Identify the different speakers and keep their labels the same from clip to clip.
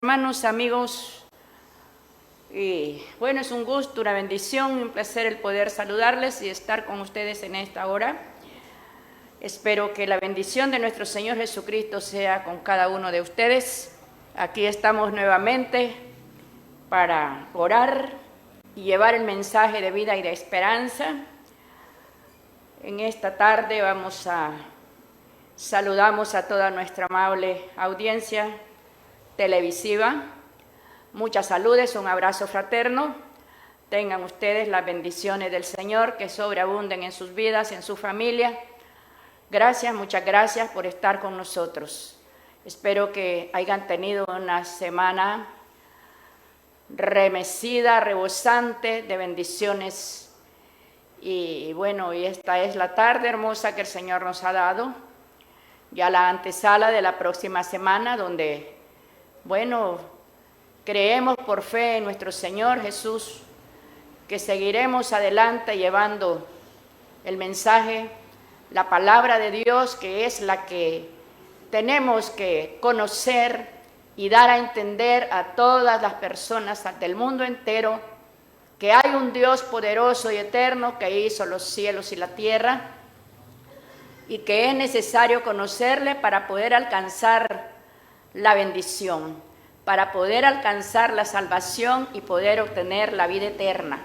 Speaker 1: Hermanos, amigos, bueno, es un gusto, una bendición y un placer el poder saludarles y estar con ustedes en esta hora. Espero que la bendición de nuestro Señor Jesucristo sea con cada uno de ustedes. Aquí estamos nuevamente para orar y llevar el mensaje de vida y de esperanza. En esta tarde saludamos a toda nuestra amable audiencia televisiva. Muchas saludes, un abrazo fraterno. Tengan ustedes las bendiciones del Señor que sobreabunden en sus vidas, en su familia. Gracias, muchas gracias por estar con nosotros. Espero que hayan tenido una semana remecida, rebosante de bendiciones. Y bueno, y esta es la tarde hermosa que el Señor nos ha dado. Ya la antesala de la próxima semana, donde, bueno, creemos por fe en nuestro Señor Jesús que seguiremos adelante llevando el mensaje, la palabra de Dios, que es la que tenemos que conocer y dar a entender a todas las personas del mundo entero que hay un Dios poderoso y eterno que hizo los cielos y la tierra y que es necesario conocerle para poder alcanzar la bendición, para poder alcanzar la salvación y poder obtener la vida eterna.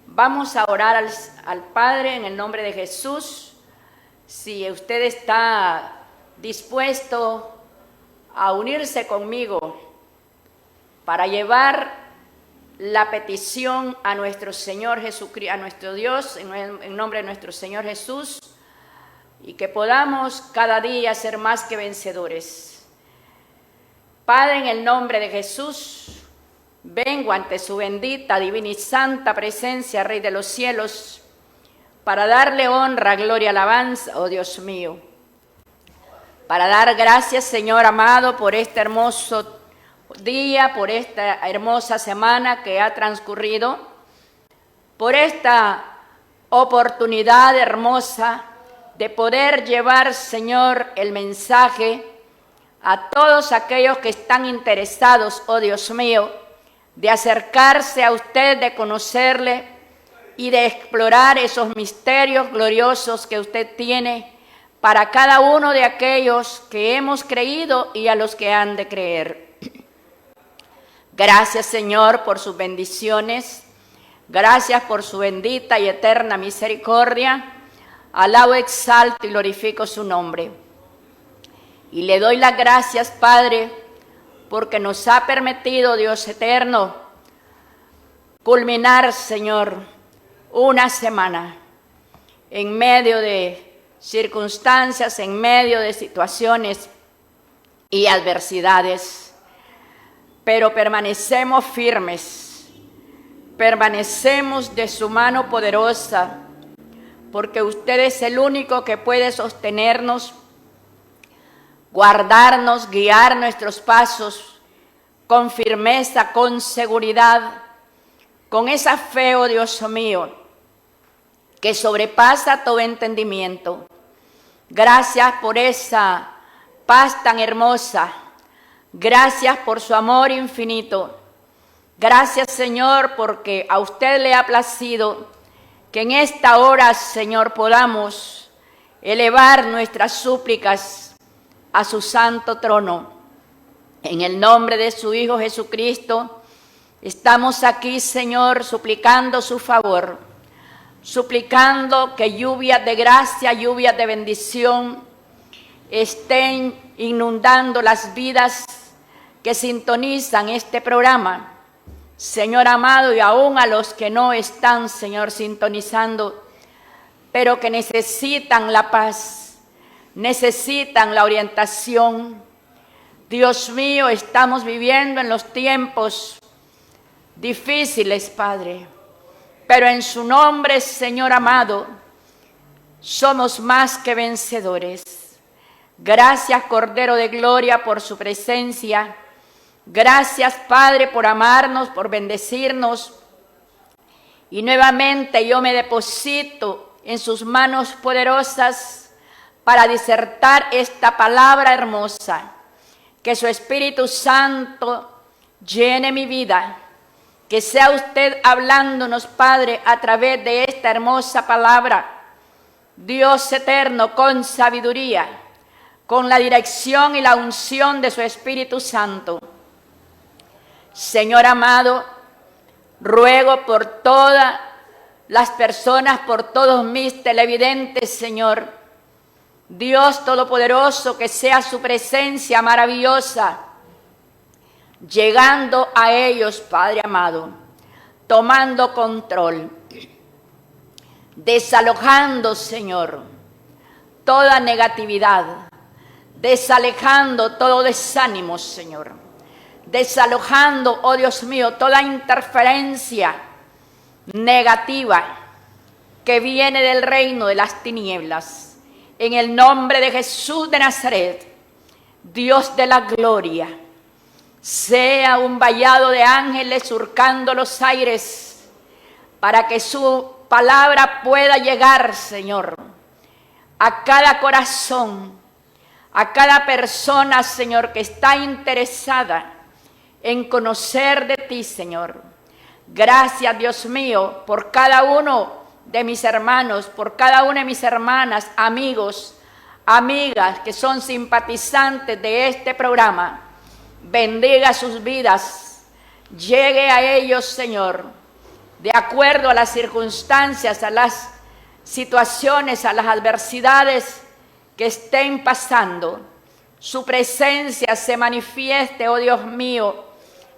Speaker 1: Vamos a orar al Padre en el nombre de Jesús. Si usted está dispuesto a unirse conmigo para llevar la petición a nuestro Señor Jesucristo, a nuestro Dios, en nombre de nuestro Señor Jesús, y que podamos cada día ser más que vencedores. Padre, en el nombre de Jesús, vengo ante su bendita, divina y santa presencia, Rey de los cielos, para darle honra, gloria, alabanza, oh Dios mío. Para dar gracias, Señor amado, por este hermoso día, por esta hermosa semana que ha transcurrido, por esta oportunidad hermosa de poder llevar, Señor, el mensaje a todos aquellos que están interesados, oh Dios mío, de acercarse a usted, de conocerle y de explorar esos misterios gloriosos que usted tiene para cada uno de aquellos que hemos creído y a los que han de creer. Gracias, Señor, por sus bendiciones. Gracias por su bendita y eterna misericordia. Alabo, exalto y glorifico su nombre. Y le doy las gracias, Padre, porque nos ha permitido, Dios eterno, culminar, Señor, una semana en medio de circunstancias, en medio de situaciones y adversidades. Pero permanecemos firmes, permanecemos de su mano poderosa, porque usted es el único que puede sostenernos, guardarnos, guiar nuestros pasos con firmeza, con seguridad, con esa fe, oh Dios mío, que sobrepasa todo entendimiento. Gracias por esa paz tan hermosa. Gracias por su amor infinito. Gracias, Señor, porque a usted le ha placido que en esta hora, Señor, podamos elevar nuestras súplicas a su santo trono. En el nombre de su Hijo Jesucristo, estamos aquí, Señor, suplicando su favor, suplicando que lluvias de gracia, lluvias de bendición estén inundando las vidas que sintonizan este programa, Señor amado, y aún a los que no están, Señor, sintonizando, pero que necesitan la paz, necesitan la orientación. Dios mío, estamos viviendo en los tiempos difíciles, Padre, pero en su nombre, Señor amado, somos más que vencedores. Gracias, Cordero de Gloria, por su presencia. Gracias, Padre, por amarnos, por bendecirnos. Y nuevamente yo me deposito en sus manos poderosas para disertar esta palabra hermosa que su Espíritu Santo llene mi vida, que sea usted hablándonos, Padre, a través de esta hermosa palabra. Dios eterno, con sabiduría, con la dirección y la unción de su Espíritu Santo. Señor amado, ruego por todas las personas, por todos mis televidentes, Señor, Dios Todopoderoso, que sea su presencia maravillosa, llegando a ellos, Padre amado, tomando control, desalojando, Señor, toda negatividad, desalejando todo desánimo, Señor, desalojando, oh Dios mío, toda interferencia negativa que viene del reino de las tinieblas. En el nombre de Jesús de Nazaret, Dios de la gloria, sea un vallado de ángeles surcando los aires para que su palabra pueda llegar, Señor, a cada corazón, a cada persona, Señor, que está interesada en conocer de ti, Señor. Gracias, Dios mío, por cada uno de mis hermanos, por cada una de mis hermanas, amigos, amigas que son simpatizantes de este programa. Bendiga sus vidas, llegue a ellos, Señor, de acuerdo a las circunstancias, a las situaciones, a las adversidades que estén pasando. Su presencia se manifieste, oh Dios mío,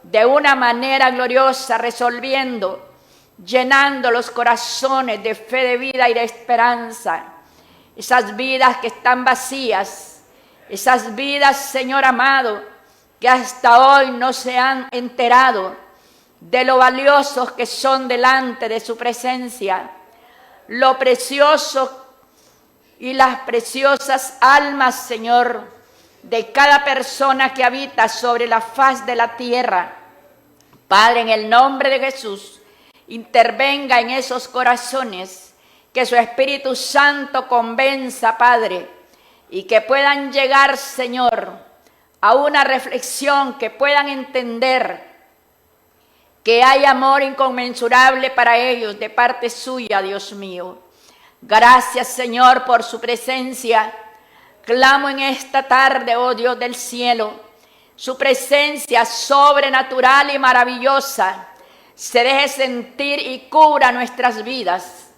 Speaker 1: de una manera gloriosa, resolviendo, llenando los corazones de fe, de vida y de esperanza. Esas vidas que están vacías, esas vidas, Señor amado, que hasta hoy no se han enterado de lo valiosos que son delante de su presencia, lo precioso y las preciosas almas, Señor, de cada persona que habita sobre la faz de la tierra. Padre, en el nombre de Jesús, intervenga en esos corazones, que su Espíritu Santo convenza, Padre, y que puedan llegar, Señor, a una reflexión, que puedan entender que hay amor inconmensurable para ellos de parte suya, Dios mío. Gracias, Señor, por su presencia. Clamo en esta tarde, oh Dios del cielo, su presencia sobrenatural y maravillosa se deje sentir y cubra nuestras vidas.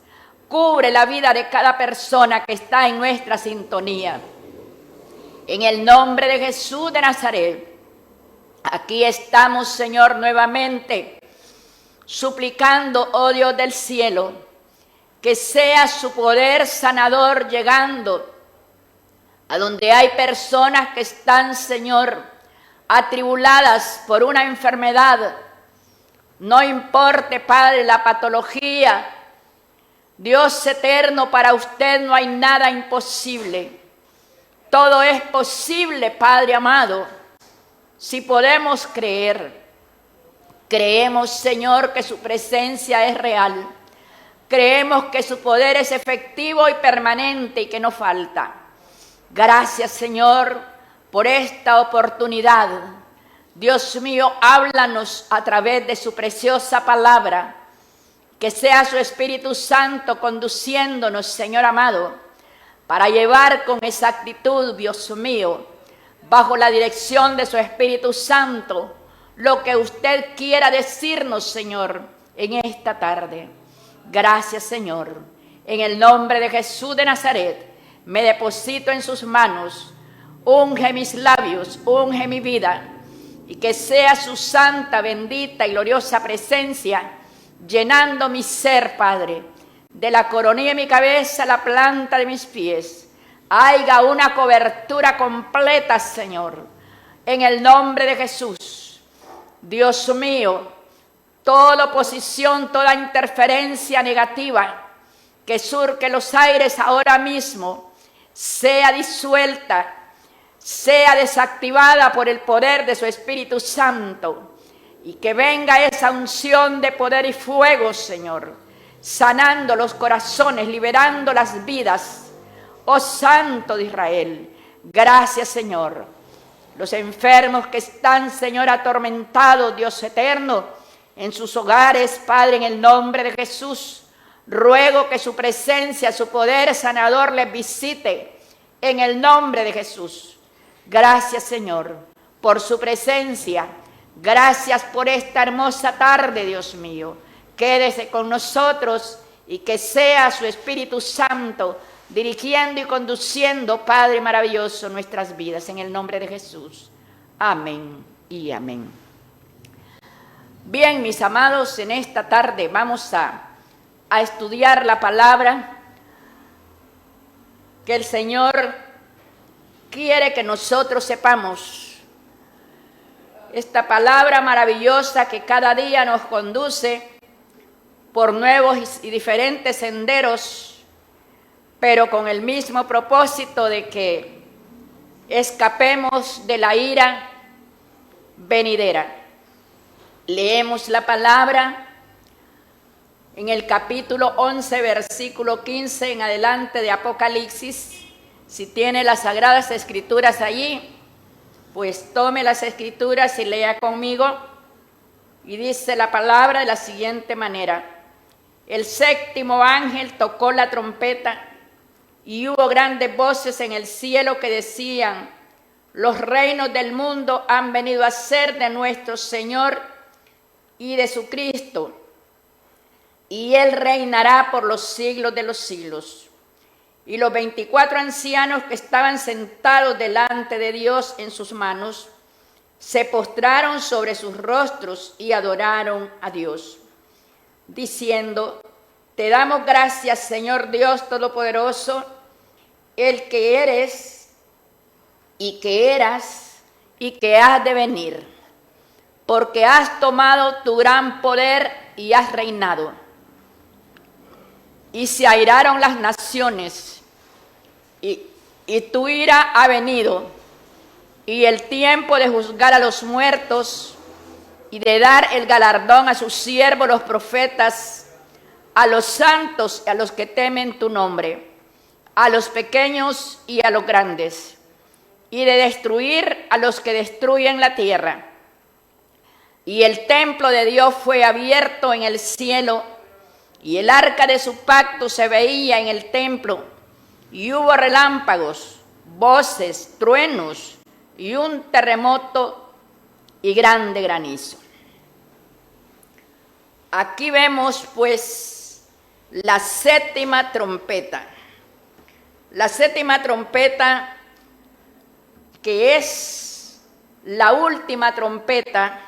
Speaker 1: Cubre la vida de cada persona que está en nuestra sintonía. En el nombre de Jesús de Nazaret, aquí estamos, Señor, nuevamente suplicando, oh Dios del cielo, que sea su poder sanador llegando a donde hay personas que están, Señor, atribuladas por una enfermedad. No importe, Padre, la patología. Dios eterno, para usted no hay nada imposible. Todo es posible, Padre amado, si podemos creer. Creemos, Señor, que su presencia es real. Creemos que su poder es efectivo y permanente y que no falta. Gracias, Señor, por esta oportunidad. Dios mío, háblanos a través de su preciosa palabra. Que sea su Espíritu Santo conduciéndonos, Señor amado, para llevar con exactitud, Dios mío, bajo la dirección de su Espíritu Santo, lo que usted quiera decirnos, Señor, en esta tarde. Gracias, Señor. En el nombre de Jesús de Nazaret, me deposito en sus manos. Unge mis labios, unge mi vida, y que sea su santa, bendita y gloriosa presencia llenando mi ser, Padre, de la coronilla de mi cabeza a la planta de mis pies. Haiga una cobertura completa, Señor, en el nombre de Jesús. Dios mío, toda oposición, toda interferencia negativa que surque los aires ahora mismo, sea disuelta, sea desactivada por el poder de su Espíritu Santo, y que venga esa unción de poder y fuego, Señor, sanando los corazones, liberando las vidas. Oh Santo de Israel, gracias, Señor. los enfermos que están, Señor, atormentados, Dios eterno, en sus hogares, Padre, en el nombre de Jesús, ruego que su presencia, su poder sanador les visite, en el nombre de Jesús. Gracias, Señor, por su presencia. Gracias por esta hermosa tarde, Dios mío. Quédese con nosotros y que sea su Espíritu Santo dirigiendo y conduciendo, Padre maravilloso, nuestras vidas, en el nombre de Jesús. Amén y amén. Bien, mis amados, en esta tarde vamos a estudiar la palabra que el Señor quiere que nosotros sepamos. Esta palabra maravillosa que cada día nos conduce por nuevos y diferentes senderos, pero con el mismo propósito de que escapemos de la ira venidera. Leemos la palabra en el capítulo 11, versículo 15 en adelante de Apocalipsis. Si tiene las Sagradas Escrituras allí, pues tome las Escrituras y lea conmigo. Y dice la palabra de la siguiente manera: el séptimo ángel tocó la trompeta y hubo grandes voces en el cielo que decían: los reinos del mundo han venido a ser de nuestro Señor y de su Cristo, y Él reinará por los siglos de los siglos. Y los 24 ancianos que estaban sentados delante de Dios en sus manos, se postraron sobre sus rostros y adoraron a Dios, diciendo: te damos gracias, Señor Dios Todopoderoso, el que eres y que eras y que has de venir, porque has tomado tu gran poder y has reinado. Y se airaron las naciones, y tu ira ha venido, y el tiempo de juzgar a los muertos y de dar el galardón a sus siervos los profetas, a los santos y a los que temen tu nombre, a los pequeños y a los grandes, y de destruir a los que destruyen la tierra. Y el templo de Dios fue abierto en el cielo, y el arca de su pacto se veía en el templo, y hubo relámpagos, voces, truenos, y un terremoto y grande granizo. Aquí vemos pues la séptima trompeta. La séptima trompeta, que es la última trompeta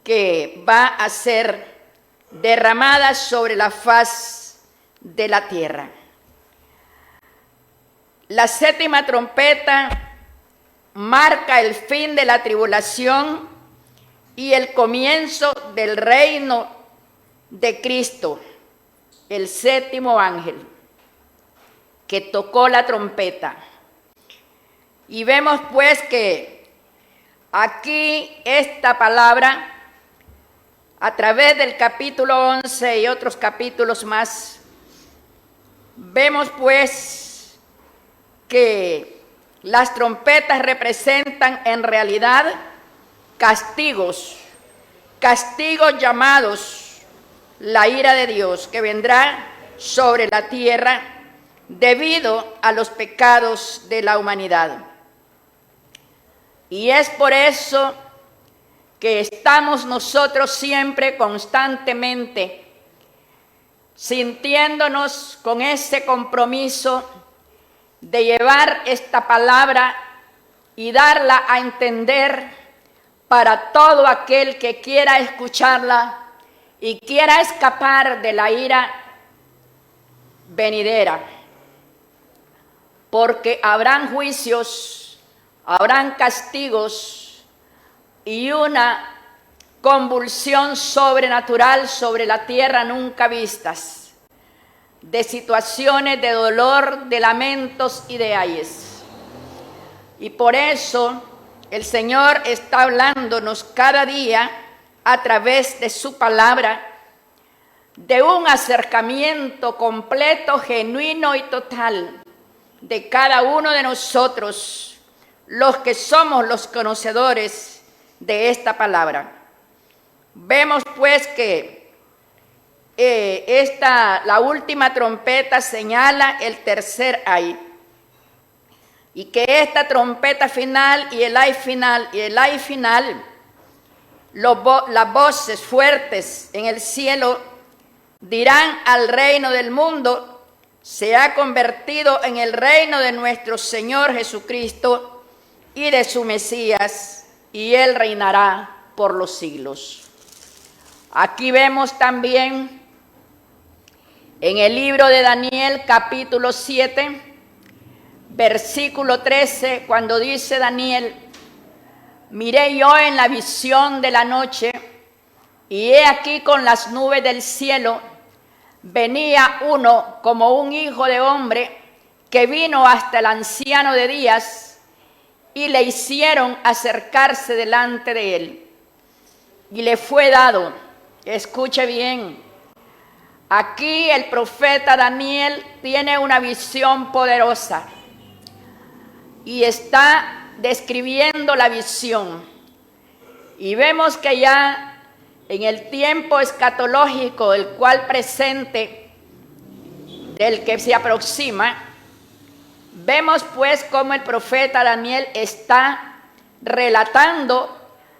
Speaker 1: que va a ser derramada sobre la faz de la tierra. La séptima trompeta marca el fin de la tribulación y el comienzo del reino de Cristo, el séptimo ángel que tocó la trompeta. Y vemos pues que aquí esta palabra, a través del capítulo 11 y otros capítulos más, vemos pues que las trompetas representan en realidad castigos llamados la ira de Dios, que vendrá sobre la tierra debido a los pecados de la humanidad. Y es por eso que estamos nosotros siempre constantemente sintiéndonos con ese compromiso de llevar esta palabra y darla a entender para todo aquel que quiera escucharla y quiera escapar de la ira venidera, porque habrán juicios, habrán castigos y una convulsión sobrenatural sobre la tierra nunca vistas, de situaciones de dolor, de lamentos y de ayes. Y por eso el Señor está hablándonos cada día a través de su palabra, de un acercamiento completo, genuino y total de cada uno de nosotros los que somos los conocedores de esta palabra. Vemos pues que la última trompeta señala el tercer ay, y que esta trompeta final y el ay final, las voces fuertes en el cielo dirán al reino del mundo: se ha convertido en el reino de nuestro Señor Jesucristo y de su Mesías, y Él reinará por los siglos. Aquí vemos también en el libro de Daniel, capítulo 7, versículo 13, cuando dice Daniel: miré yo en la visión de la noche, y he aquí con las nubes del cielo venía uno como un hijo de hombre, que vino hasta el anciano de días, y le hicieron acercarse delante de él. Y le fue dado, escuche bien, aquí el profeta Daniel tiene una visión poderosa y está describiendo la visión. Y vemos que ya en el tiempo escatológico, el cual presente, del que se aproxima, vemos pues cómo el profeta Daniel está relatando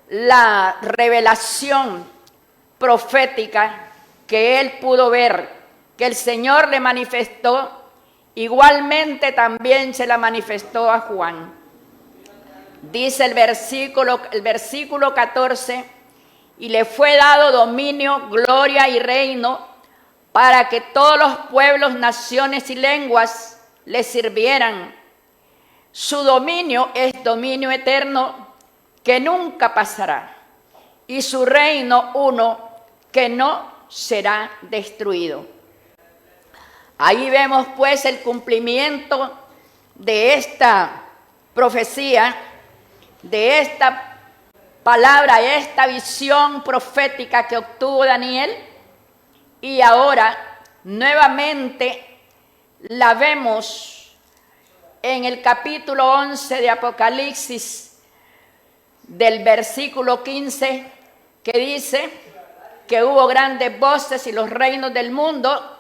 Speaker 1: la revelación profética que él pudo ver, que el Señor le manifestó. Igualmente también se la manifestó a Juan. Dice el versículo 14: y le fue dado dominio, gloria y reino, para que todos los pueblos, naciones y lenguas le sirvieran. Su dominio es dominio eterno, que nunca pasará, y su reino uno, que no será destruido. Ahí vemos pues el cumplimiento de esta profecía, de esta palabra, esta visión profética que obtuvo Daniel, y ahora nuevamente la vemos en el capítulo 11 de Apocalipsis, del versículo 15, que dice que hubo grandes voces y los reinos del mundo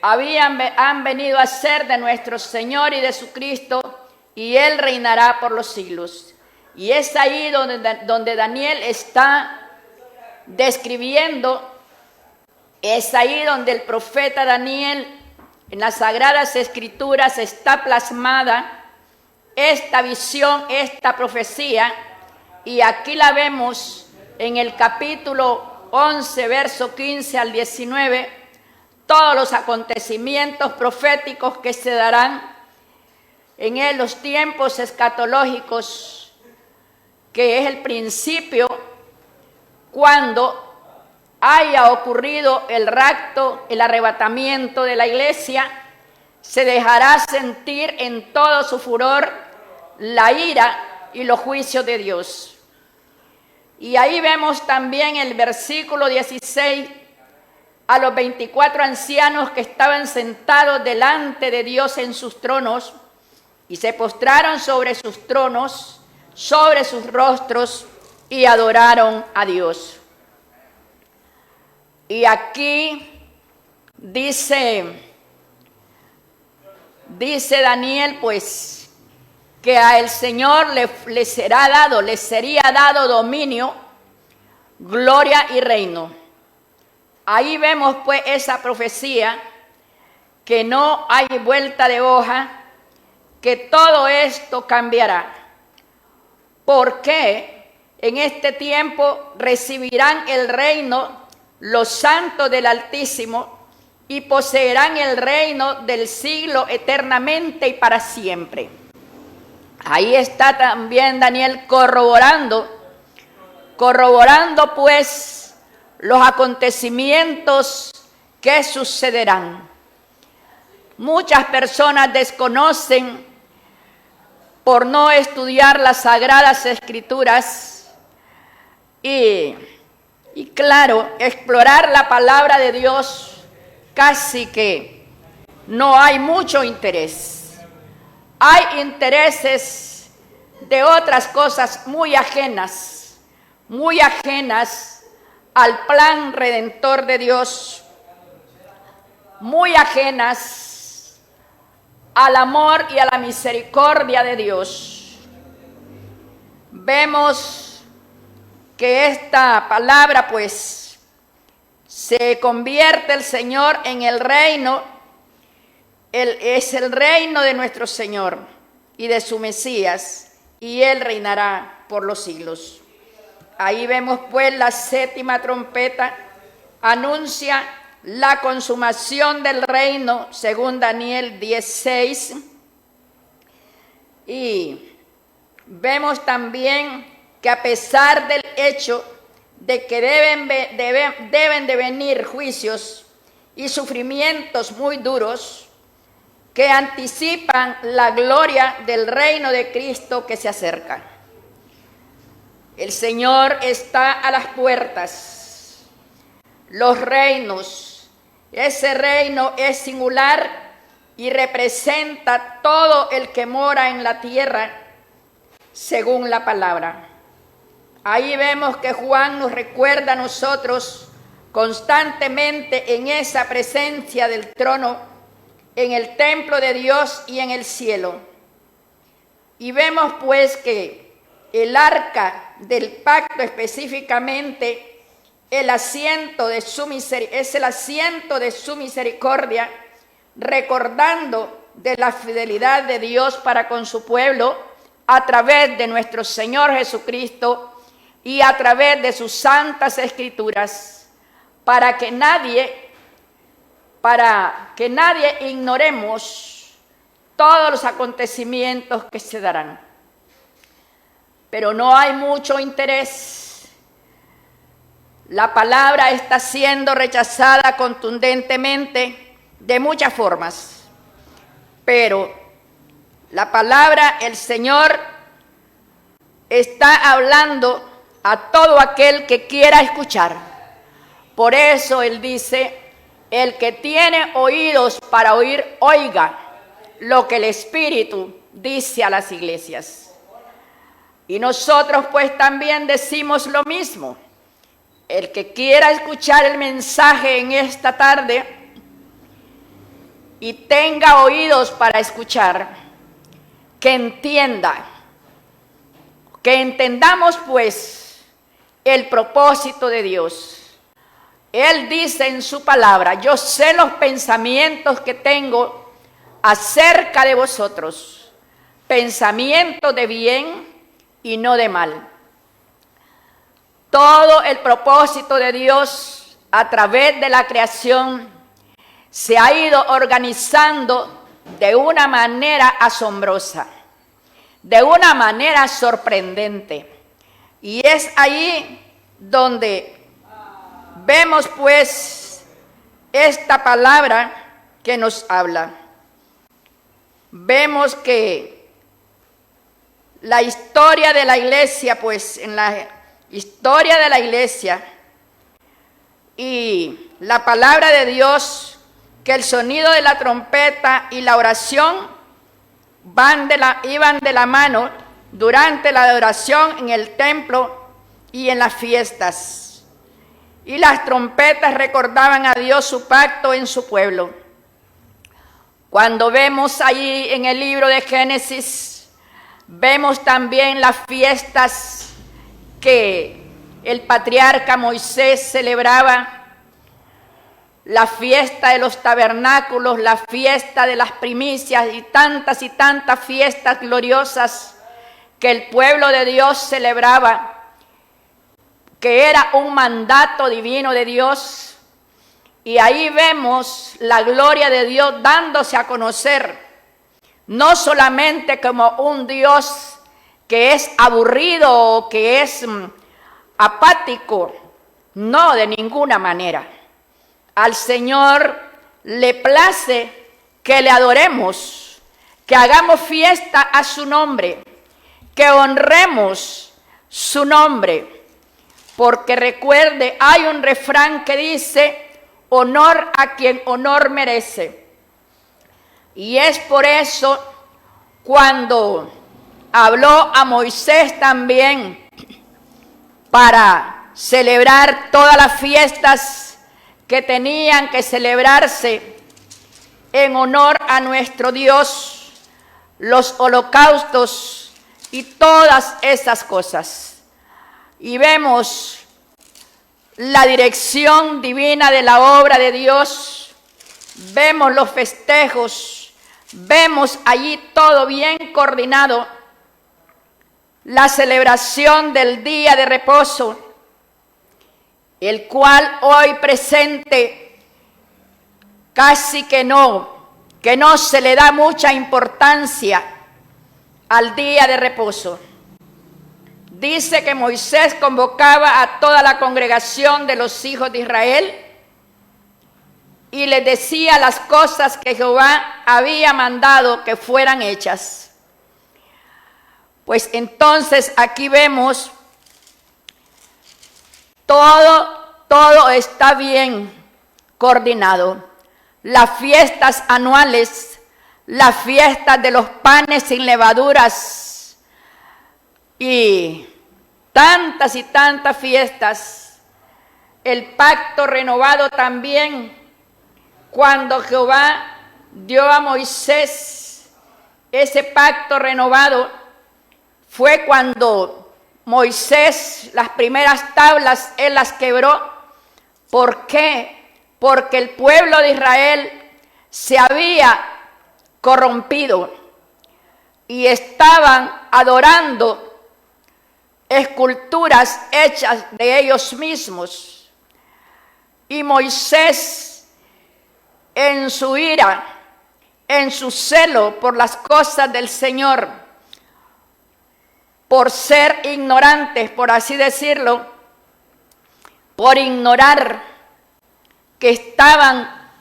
Speaker 1: han venido a ser de nuestro Señor y de su Cristo, y Él reinará por los siglos. Y es ahí donde Daniel está describiendo, es ahí donde el profeta Daniel, en las Sagradas Escrituras, está plasmada esta visión, esta profecía, y aquí la vemos en el capítulo 11, verso 15 al 19, todos los acontecimientos proféticos que se darán en los tiempos escatológicos, que es el principio cuando haya ocurrido el rapto, el arrebatamiento de la iglesia. Se dejará sentir en todo su furor la ira y los juicios de Dios. Y ahí vemos también el versículo 16, a los 24 ancianos que estaban sentados delante de Dios en sus tronos, y se postraron sobre sus tronos, sobre sus rostros, y adoraron a Dios. Y aquí dice Daniel, pues, que a el Señor le sería dado dominio, gloria y reino. Ahí vemos pues esa profecía, que no hay vuelta de hoja, que todo esto cambiará. Porque en este tiempo recibirán el reino los santos del Altísimo, y poseerán el reino del siglo eternamente y para siempre. Ahí está también Daniel corroborando pues los acontecimientos que sucederán. Muchas personas desconocen, por no estudiar las Sagradas Escrituras, y claro, explorar la palabra de Dios, casi que no hay mucho interés. Hay intereses de otras cosas muy ajenas al plan redentor de Dios, muy ajenas al amor y a la misericordia de Dios. Vemos que esta palabra pues se convierte el Señor en el reino, es el reino de nuestro Señor y de su Mesías, y Él reinará por los siglos. Ahí vemos pues la séptima trompeta, anuncia la consumación del reino, según Daniel 10:6. Y vemos también que a pesar del hecho de que deben de venir juicios y sufrimientos muy duros, que anticipan la gloria del reino de Cristo que se acerca. El Señor está a las puertas. Los reinos, ese reino es singular y representa todo el que mora en la tierra, según la palabra. Ahí vemos que Juan nos recuerda a nosotros constantemente en esa presencia del trono, en el templo de Dios y en el cielo. Y vemos pues que el arca del pacto, específicamente el asiento de su es el asiento de su misericordia, recordando de la fidelidad de Dios para con su pueblo a través de nuestro Señor Jesucristo y a través de sus santas escrituras, para que nadie ignoremos todos los acontecimientos que se darán. Pero no hay mucho interés. La palabra está siendo rechazada contundentemente de muchas formas. Pero la palabra, el Señor está hablando a todo aquel que quiera escuchar. Por eso Él dice: el que tiene oídos para oír, oiga lo que el Espíritu dice a las iglesias. Y nosotros pues también decimos lo mismo. El que quiera escuchar el mensaje en esta tarde y tenga oídos para escuchar, que entienda, que entendamos pues el propósito de Dios. Él dice en su palabra: yo sé los pensamientos que tengo acerca de vosotros, pensamientos de bien y no de mal. Todo el propósito de Dios a través de la creación se ha ido organizando de una manera asombrosa, de una manera sorprendente. Y es ahí donde vemos pues esta palabra que nos habla. Vemos que la historia de la iglesia, pues en la historia de la iglesia y la palabra de Dios, que el sonido de la trompeta y la oración iban de la mano durante la adoración en el templo y en las fiestas. Y las trompetas recordaban a Dios su pacto en su pueblo. Cuando vemos allí en el libro de Génesis, vemos también las fiestas que el patriarca Moisés celebraba, la fiesta de los tabernáculos, la fiesta de las primicias y tantas fiestas gloriosas que el pueblo de Dios celebraba, que era un mandato divino de Dios. Y ahí vemos la gloria de Dios dándose a conocer, no solamente como un Dios que es aburrido o que es apático, no, de ninguna manera. Al Señor le place que le adoremos, que hagamos fiesta a su nombre, que honremos su nombre. Porque recuerde, hay un refrán que dice: honor a quien honor merece. Y es por eso cuando habló a Moisés también para celebrar todas las fiestas que tenían que celebrarse en honor a nuestro Dios, los holocaustos y todas esas cosas. Y vemos la dirección divina de la obra de Dios, vemos los festejos, vemos allí todo bien coordinado, la celebración del día de reposo, el cual hoy presente casi que no se le da mucha importancia al día de reposo. Dice que Moisés convocaba a toda la congregación de los hijos de Israel y les decía las cosas que Jehová había mandado que fueran hechas. Pues entonces aquí vemos todo está bien coordinado. Las fiestas anuales, las fiestas de los panes sin levaduras y tantas fiestas. El pacto renovado también, cuando Jehová dio a Moisés ese pacto renovado, fue cuando Moisés, las primeras tablas, él las quebró. ¿Por qué? Porque el pueblo de Israel se había corrompido y estaban adorando esculturas hechas de ellos mismos. Y Moisés, en su ira, en su celo por las cosas del Señor, por ser ignorantes, por así decirlo, por ignorar que estaban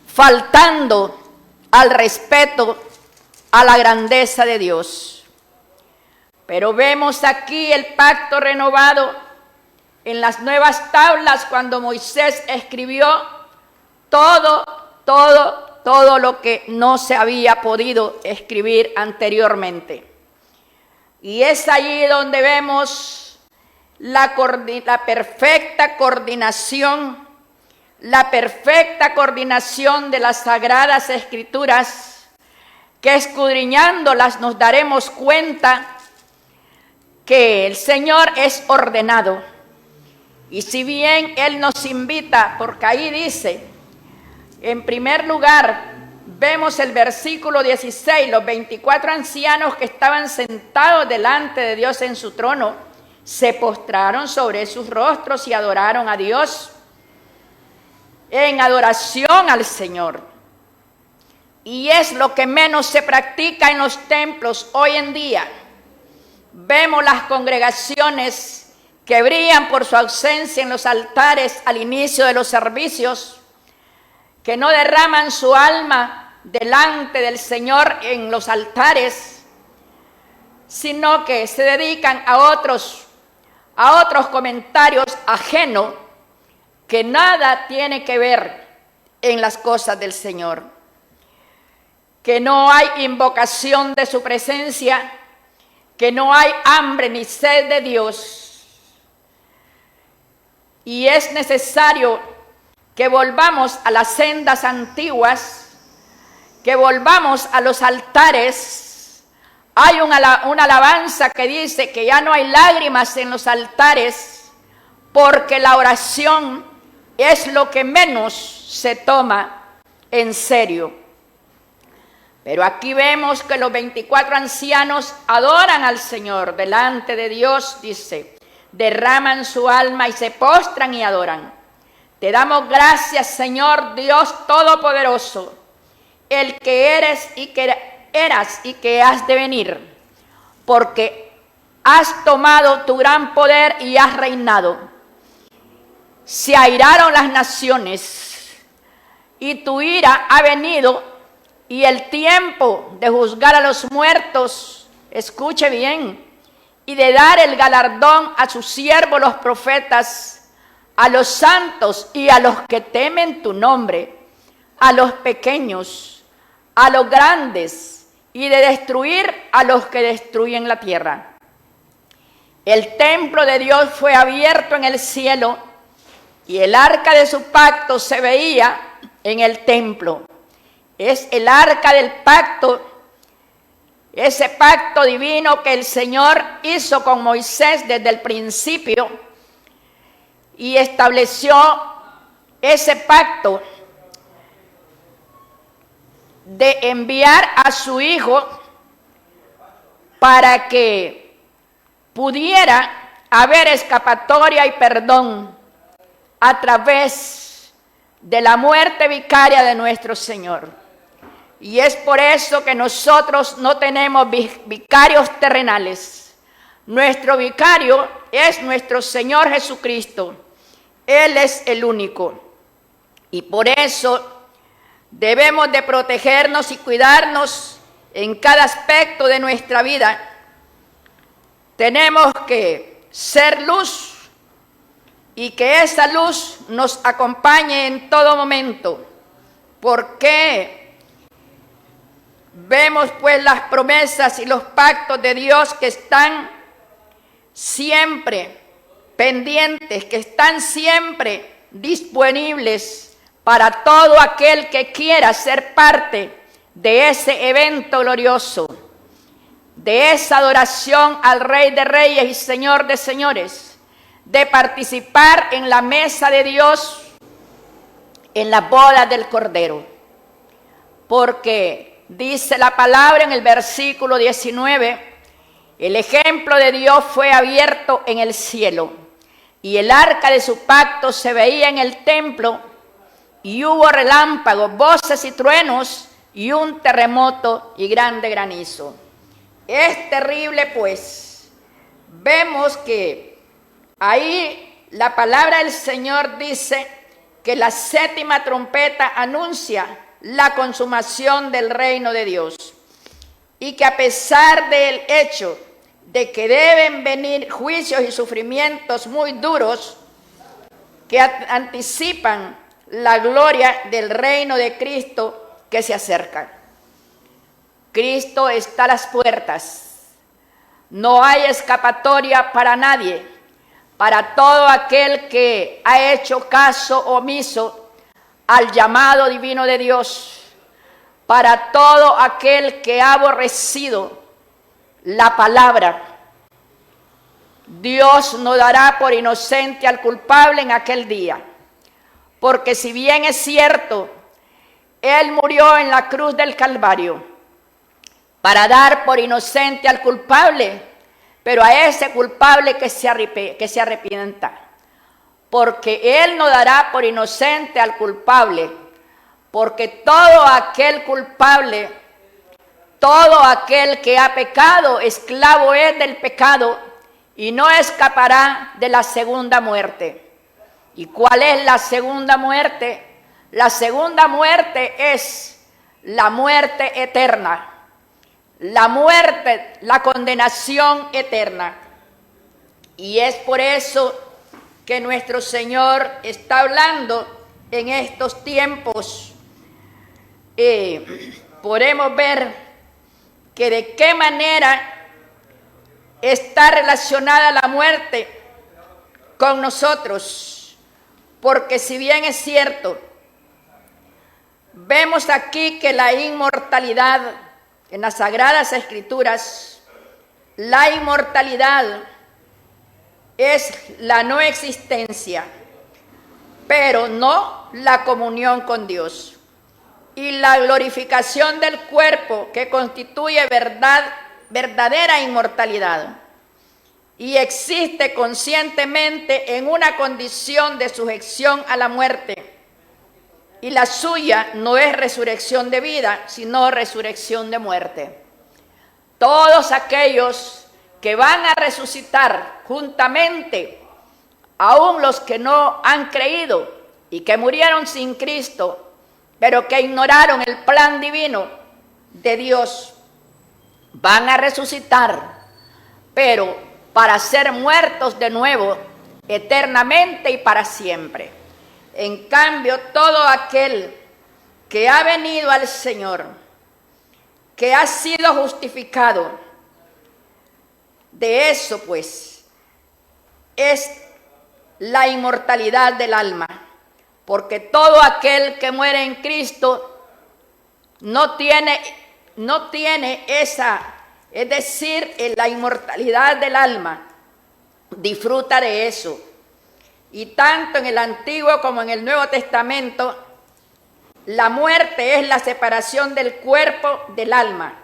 Speaker 1: faltando al respeto a la grandeza de Dios. Pero vemos aquí el pacto renovado en las nuevas tablas cuando Moisés escribió todo lo que no se había podido escribir anteriormente. Y es allí donde vemos la perfecta coordinación de las Sagradas Escrituras, que escudriñándolas nos daremos cuenta que el Señor es ordenado. Y si bien Él nos invita, porque ahí dice, en primer lugar, vemos el versículo 16, los 24 ancianos que estaban sentados delante de Dios en su trono, se postraron sobre sus rostros y adoraron a Dios en adoración al Señor. Y es lo que menos se practica en los templos hoy en día. Vemos las congregaciones que brillan por su ausencia en los altares al inicio de los servicios, que no derraman su alma delante del Señor en los altares, sino que se dedican a otros comentarios ajenos que nada tiene que ver en las cosas del Señor, que no hay invocación de su presencia, que no hay hambre ni sed de Dios. Y es necesario que volvamos a las sendas antiguas, que volvamos a los altares. Hay una alabanza que dice que ya no hay lágrimas en los altares, porque la oración es lo que menos se toma en serio. Pero aquí vemos que los 24 ancianos adoran al Señor delante de Dios, dice, derraman su alma y se postran y adoran. Te damos gracias, Señor Dios Todopoderoso, el que eres y que eras y que has de venir, porque has tomado tu gran poder y has reinado. Se airaron las naciones y tu ira ha venido, y el tiempo de juzgar a los muertos, escuche bien, y de dar el galardón a sus siervos los profetas, a los santos y a los que temen tu nombre, a los pequeños, a los grandes, y de destruir a los que destruyen la tierra. El templo de Dios fue abierto en el cielo y el arca de su pacto se veía en el templo. Es el arca del pacto, ese pacto divino que el Señor hizo con Moisés desde el principio y estableció ese pacto de enviar a su Hijo para que pudiera haber escapatoria y perdón a través de la muerte vicaria de nuestro Señor. Y es por eso que nosotros no tenemos vicarios terrenales. Nuestro vicario es nuestro Señor Jesucristo. Él es el único. Y por eso debemos de protegernos y cuidarnos en cada aspecto de nuestra vida. Tenemos que ser luz y que esa luz nos acompañe en todo momento, porque vemos pues las promesas y los pactos de Dios que están siempre pendientes, que están siempre disponibles para todo aquel que quiera ser parte de ese evento glorioso, de esa adoración al Rey de Reyes y Señor de Señores, de participar en la mesa de Dios, en la boda del Cordero. Porque dice la palabra en el versículo 19, el ejemplo de Dios fue abierto en el cielo, y el arca de su pacto se veía en el templo, y hubo relámpagos, voces y truenos, y un terremoto y grande granizo. Es terrible, pues. Vemos que ahí la palabra del Señor dice que la séptima trompeta anuncia la consumación del reino de Dios. Y que a pesar del hecho de que deben venir juicios y sufrimientos muy duros que anticipan la gloria del reino de Cristo que se acerca. Cristo está a las puertas. No hay escapatoria para nadie, para todo aquel que ha hecho caso omiso al llamado divino de Dios, para todo aquel que ha aborrecido la palabra. Dios no dará por inocente al culpable en aquel día. Porque si bien es cierto, Él murió en la cruz del Calvario para dar por inocente al culpable, pero a ese culpable que se arrepienta. Porque Él no dará por inocente al culpable, porque todo aquel culpable, todo aquel que ha pecado, esclavo es del pecado y no escapará de la segunda muerte. ¿Y cuál es la segunda muerte? La segunda muerte es la muerte eterna. La muerte, la condenación eterna. Y es por eso que nuestro Señor está hablando en estos tiempos. Podemos ver que de qué manera está relacionada la muerte con nosotros. Porque si bien es cierto, vemos aquí que la inmortalidad, en las Sagradas Escrituras, la inmortalidad es la no existencia, pero no la comunión con Dios. Y la glorificación del cuerpo que constituye verdadera inmortalidad. Y existe conscientemente en una condición de sujeción a la muerte. Y la suya no es resurrección de vida, sino resurrección de muerte. Todos aquellos que van a resucitar juntamente, aún los que no han creído y que murieron sin Cristo, pero que ignoraron el plan divino de Dios, van a resucitar, pero para ser muertos de nuevo, eternamente y para siempre. En cambio, todo aquel que ha venido al Señor, que ha sido justificado. De eso, pues, es la inmortalidad del alma, porque todo aquel que muere en Cristo no tiene esa, es decir, la inmortalidad del alma, disfruta de eso. Y tanto en el Antiguo como en el Nuevo Testamento, la muerte es la separación del cuerpo del alma.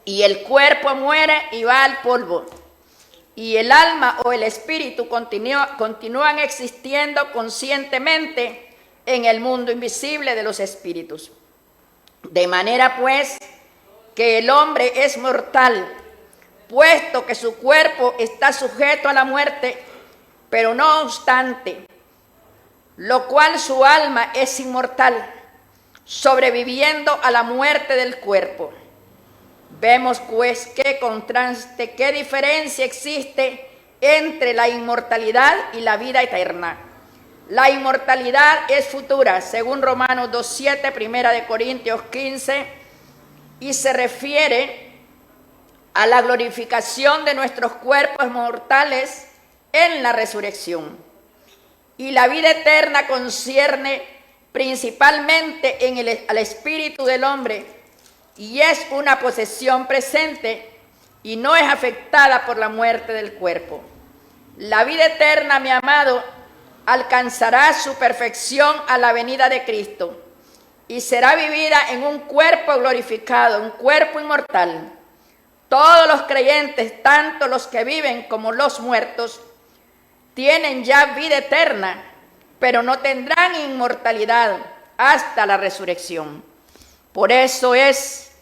Speaker 1: Y el cuerpo muere y va al polvo. Y el alma o el espíritu continúan existiendo conscientemente en el mundo invisible de los espíritus. De manera pues que el hombre es mortal, puesto que su cuerpo está sujeto a la muerte, pero no obstante, lo cual su alma es inmortal, sobreviviendo a la muerte del cuerpo. Vemos pues qué contraste, qué diferencia existe entre la inmortalidad y la vida eterna. La inmortalidad es futura, según Romanos 2:7, Primera de Corintios 15, y se refiere a la glorificación de nuestros cuerpos mortales en la resurrección. Y la vida eterna concierne principalmente al espíritu del hombre, y es una posesión presente y no es afectada por la muerte del cuerpo. La vida eterna, mi amado, alcanzará su perfección a la venida de Cristo y será vivida en un cuerpo glorificado, un cuerpo inmortal. Todos los creyentes, tanto los que viven como los muertos, tienen ya vida eterna, pero no tendrán inmortalidad hasta la resurrección. Por eso es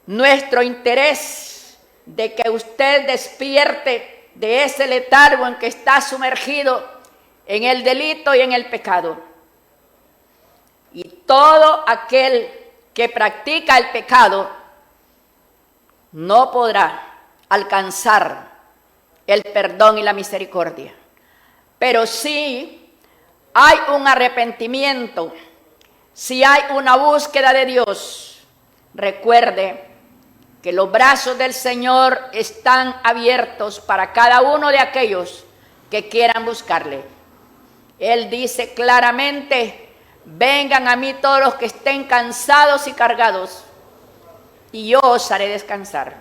Speaker 1: nuestro interés de que usted despierte de ese letargo en que está sumergido en el delito y en el pecado. Y todo aquel que practica el pecado no podrá alcanzar el perdón y la misericordia. Pero sí hay un arrepentimiento, si hay una búsqueda de Dios. Recuerde que los brazos del Señor están abiertos para cada uno de aquellos que quieran buscarle. Él dice claramente: vengan a mí todos los que estén cansados y cargados, y yo os haré descansar.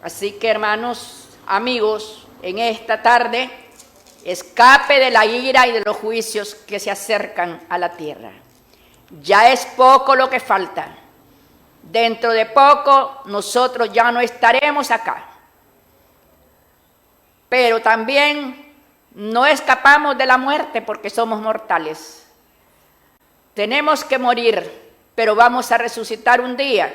Speaker 1: Así que, hermanos, amigos, en esta tarde, escape de la ira y de los juicios que se acercan a la tierra. Ya es poco lo que falta. Dentro de poco nosotros ya no estaremos acá. Pero también no escapamos de la muerte porque somos mortales. Tenemos que morir, pero vamos a resucitar un día.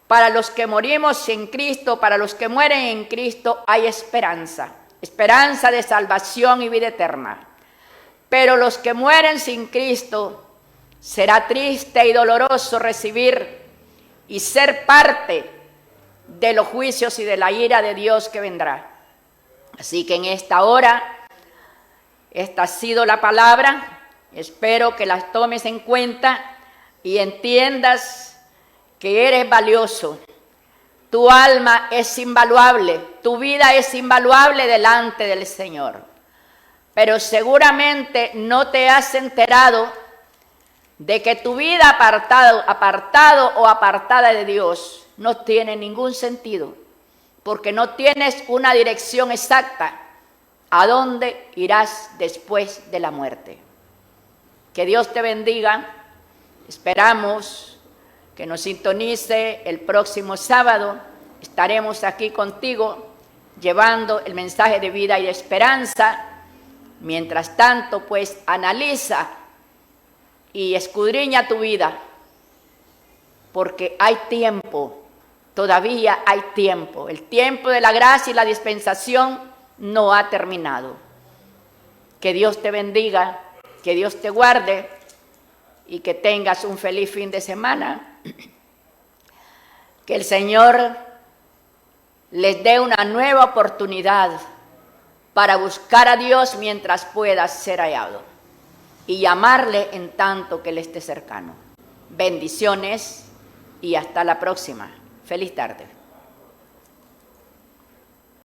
Speaker 1: Para los que morimos en Cristo, para los que mueren en Cristo, hay esperanza. Esperanza de salvación y vida eterna. Pero los que mueren sin Cristo, será triste y doloroso recibir y ser parte de los juicios y de la ira de Dios que vendrá. Así que en esta hora, esta ha sido la palabra. Espero que las tomes en cuenta y entiendas que eres valioso. Tu alma es invaluable, tu vida es invaluable delante del Señor. Pero seguramente no te has enterado de que tu vida apartado o apartada de Dios no tiene ningún sentido, porque no tienes una dirección exacta a dónde irás después de la muerte. Que Dios te bendiga. Esperamos que nos sintonice el próximo sábado. Estaremos aquí contigo llevando el mensaje de vida y de esperanza. Mientras tanto, pues, analiza y escudriña tu vida, porque hay tiempo, todavía hay tiempo. El tiempo de la gracia y la dispensación no ha terminado. Que Dios te bendiga, que Dios te guarde y que tengas un feliz fin de semana. Que el Señor les dé una nueva oportunidad para buscar a Dios mientras pueda ser hallado y llamarle en tanto que Él esté cercano. Bendiciones y hasta la próxima. Feliz tarde.